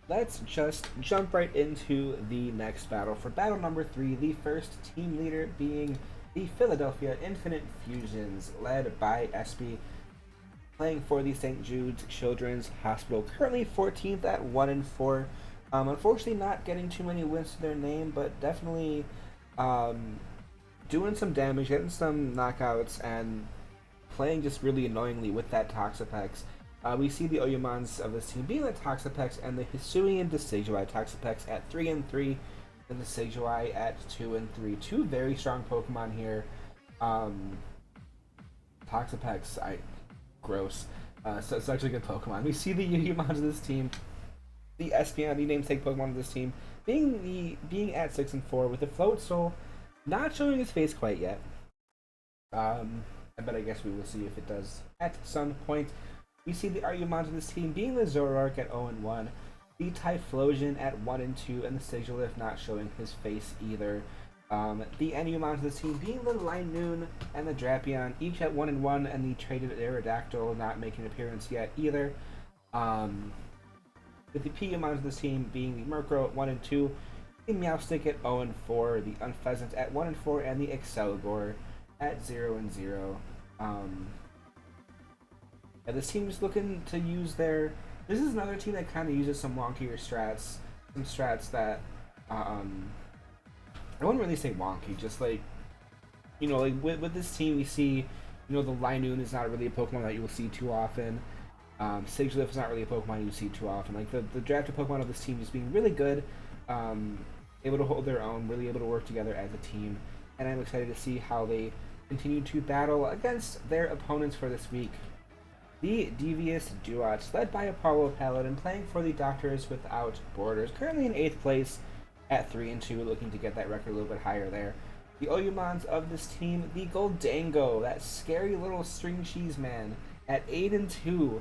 let's just jump right into the next battle. For battle number 3, the first team leader being the Philadelphia Infinite Fusions, led by SB, playing for the St. Jude's Children's Hospital. Currently 14th at 1-4. Unfortunately, not getting too many wins to their name, but definitely um, doing some damage, getting some knockouts, and playing just really annoyingly with that Toxapex. We see the Oyumans of this team being the Toxapex and the Hisuian Decidueye. Toxapex at 3-3, and the Decidueye at 2-3. Two very strong Pokemon here. Um, Toxapex, gross. So it's actually a good Pokemon. We see the Oyumans of this team, the Espeon, the namesake Pokemon of this team, being at 6-4 with the Float Soul not showing his face quite yet. But I guess we will see if it does at some point. We see the Argumons of this team being the Zoroark at 0-1, the Typhlosion at 1-2, and the Sigilyph not showing his face either. The Enumons of this team being the Linoon and the Drapion, each at 1-1, and the traded Aerodactyl not making an appearance yet either. With the Piyumons of this team being the Murkrow at 1-2, the Meowstic at 0-4, the Unpheasant at 1-4, and the Excelgor at 0-0. Yeah, this team is looking to use their. This is another team that kind of uses some wonkier strats, some strats that I wouldn't really say wonky, just like like with this team we see, the Linoon is not really a Pokemon that you will see too often. Sigilyph is not really a Pokemon you see too often. Like the drafted Pokemon of this team just being really good, able to hold their own, really able to work together as a team, and I'm excited to see how they continue to battle against their opponents for this week. The Devious Dewotts, led by Apollo Paladin, playing for the Doctors Without Borders, currently in 8th place at 3-2, looking to get that record a little bit higher there. The Oyumons of this team, the Goldango, that scary little string cheese man, at 8-2,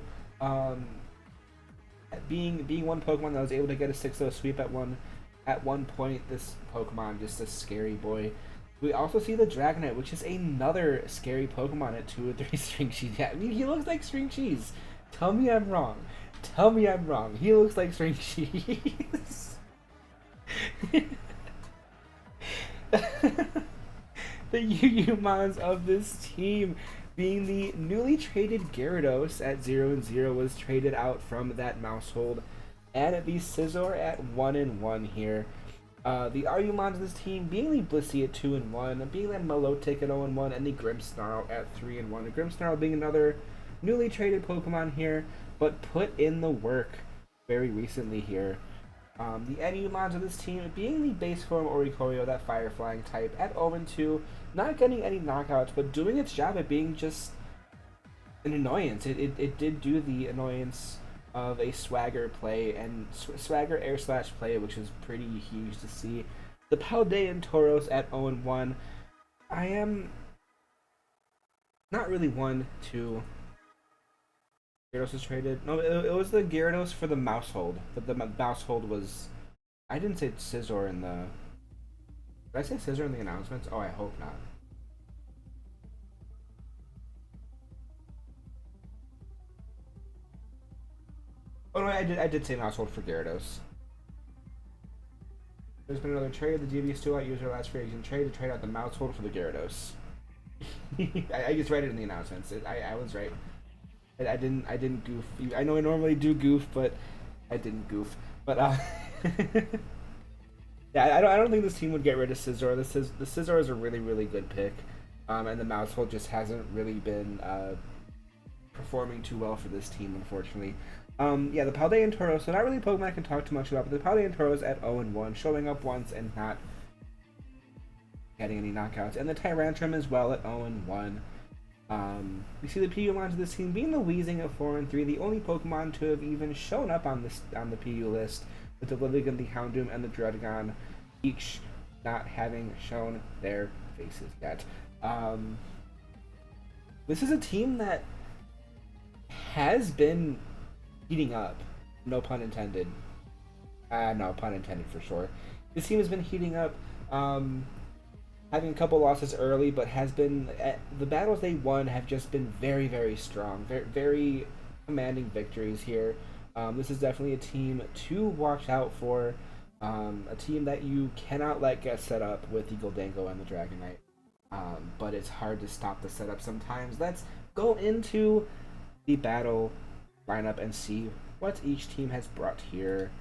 being one Pokemon that was able to get a 6-0 sweep at one point. This Pokemon, just a scary boy. We also see the Dragonite, which is another scary Pokemon at 2 or 3 string cheese. Yeah, I mean, he looks like string cheese. Tell me I'm wrong. Tell me I'm wrong. He looks like string cheese. The Yuyumons of this team, being the newly traded Gyarados at 0-0, was traded out from that Mousehold, and the Scizor at 1-1 here. The Argumons of this team being the Blissey at 2-1, being the Milotic at 0-1, and the Grimmsnarl at 3-1. The Grimmsnarl being another newly traded Pokemon here, but put in the work very recently here. The Enumons of this team being the base form Oricorio, that Fire Flying type, at 0-2, not getting any knockouts, but doing its job at being just an annoyance. It did do the annoyance of a swagger play and swagger air slash play, which is pretty huge to see. The Paldean Tauros at 0-1. I am not really one to. Gyarados was traded. No, it was the Gyarados for the Mousehold. But the Mousehold was. I didn't say Scizor in the. Did I say Scizor in the announcements? Oh, I hope not. Oh no, I did say Mousehold for Gyarados. There's been another trade. The Devious still out user last free agent trade to trade out the Mousehold for the Gyarados. I just read it in the announcements. I was right. I didn't goof. I know I normally do goof, but I didn't goof. But yeah, I don't think this team would get rid of Scizor. The Scizor is a really good pick, and the Mousehold just hasn't really been performing too well for this team, unfortunately. Yeah, the Paldean Tauros, so not really a Pokemon I can talk too much about, but the Paldean Tauros at 0-1, showing up once and not getting any knockouts. And the Tyrantrum as well at 0-1. We see the Piyumons of this team being the Weezing at 4-3, the only Pokemon to have even shown up on the PU list, with the Lilligant, the Houndoom, and the Druddigon, each not having shown their faces yet. This is a team that has been heating up. No pun intended. No pun intended for sure. This team has been heating up, having a couple losses early, but has been the battles they won have just been very strong, very commanding victories here. This is definitely a team to watch out for. A team that you cannot let get set up with the Goldango and the Dragon Knight. But it's hard to stop the setup sometimes. Let's go into the battle lineup and see what each team has brought here.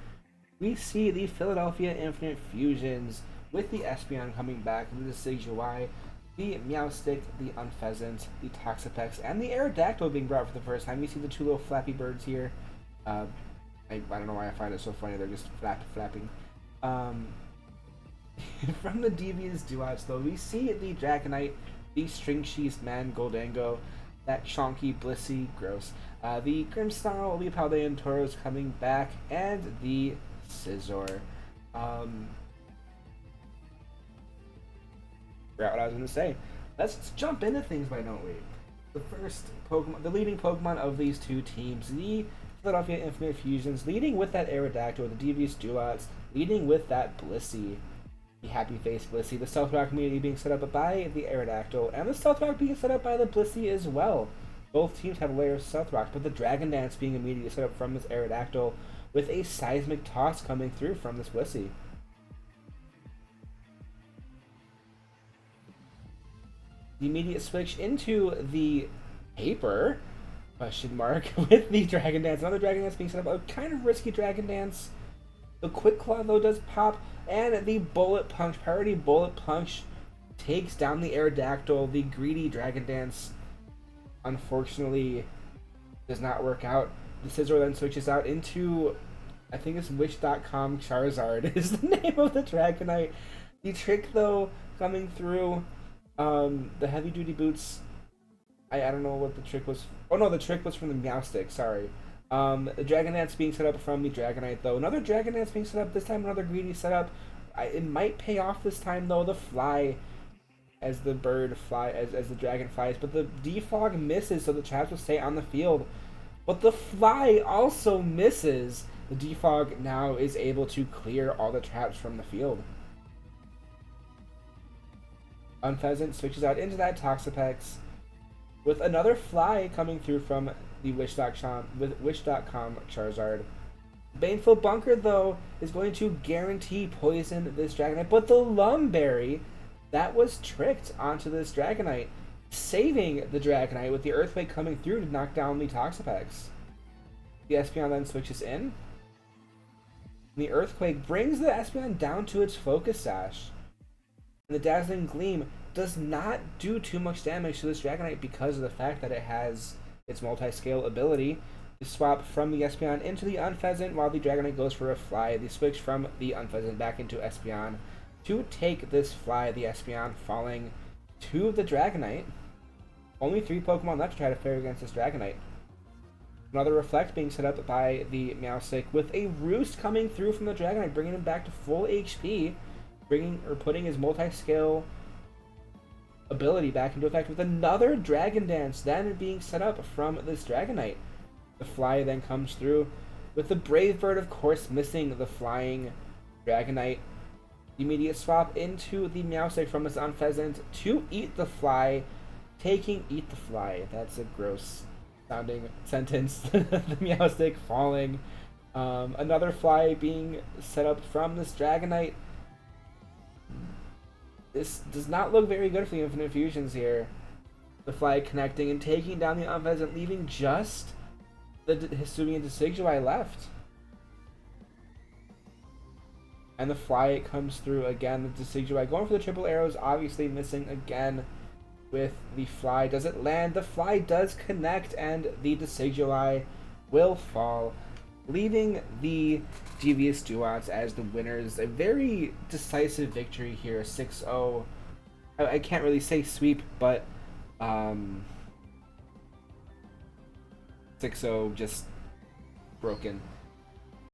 We see the Philadelphia Infinite Fusions with the Espeon coming back, the Decidueye, the Meowstic, the Unpheasant, the Toxapex, and the Aerodactyl being brought for the first time. You see the two little flappy birds here. I don't know why I find it so funny. They're just flapping. From the Devious Dewotts, though, we see the Dragonite, the String Cheese Man Goldango, that Chonky Blissey, gross, the Grimmsnarl, the Paldean Tauros coming back, and the Scizor. Forgot what I was going to say. Let's jump into things, why don't we? The first Pokemon, the leading Pokemon of these two teams, the Philadelphia Infinite Fusions, leading with that Aerodactyl, the Devious Dewotts, leading with that Blissey, the Happy Face Blissey, the Stealth Rock community being set up by the Aerodactyl, and the Stealth Rock being set up by the Blissey as well. Both teams have a layer of Stealth Rock, but the Dragon Dance being immediately set up from this Aerodactyl with a Seismic Toss coming through from this Blissey. The immediate switch into the Paper question mark with the Dragon Dance. Another Dragon Dance being set up, a kind of risky Dragon Dance. The Quick Claw though does pop, and the Bullet Punch, priority Bullet Punch, takes down the Aerodactyl. The greedy Dragon Dance unfortunately does not work out. The Scizor then switches out into, I think it's Wish.com Charizard is the name of the Dragonite. The trick though coming through, the heavy duty boots, I don't know what the trick was. Oh no, the trick was from the Meowstic, sorry. The Dragon Dance being set up from the Dragonite though. Another Dragon Dance being set up, this time another greedy setup. It might pay off this time though, the Fly as the bird fly, as the dragon flies, but the Defog misses, so the traps will stay on the field. But the Fly also misses. The Defog now is able to clear all the traps from the field. Unpheasant switches out into that Toxapex with another Fly coming through from the Wish.com Charizard. Baneful Bunker, though, is going to guarantee poison this Dragonite, but the Lumberry, that was tricked onto this Dragonite, saving the Dragonite with the Earthquake coming through to knock down the Toxapex. The Espeon then switches in. The Earthquake brings the Espeon down to its Focus Sash. And the Dazzling Gleam does not do too much damage to this Dragonite because of the fact that it has its multi-scale ability to swap from the Espeon into the Unpheasant while the Dragonite goes for a Fly. They switch from the Unpheasant back into Espeon to take this Fly, the Espeon falling to the Dragonite. Only 3 Pokemon left to try to fare against this Dragonite. Another Reflect being set up by the Meowstic with a Roost coming through from the Dragonite, bringing him back to full HP, putting his multi-scale ability back into effect with another Dragon Dance then being set up from this Dragonite. The Fly then comes through with the Brave Bird, of course, missing the flying Dragonite. The immediate swap into the Meowstic from this Unpheasant to Eat the Fly, taking Eat the Fly. That's a gross sounding sentence. The Meowstic falling. Another Fly being set up from this Dragonite. This does not look very good for the Infinite Fusions here. The Fly connecting and taking down the Unpheasant, leaving just the Hisuian Decidueye left. And the Fly comes through again. The Decidueye going for the triple arrows, obviously missing again with the Fly. Does it land? The Fly does connect, and the Decidueye will fall, leaving the Devious Dewotts as the winners. A very decisive victory here, 6-0. I can't really say sweep, but 6-0 just broken.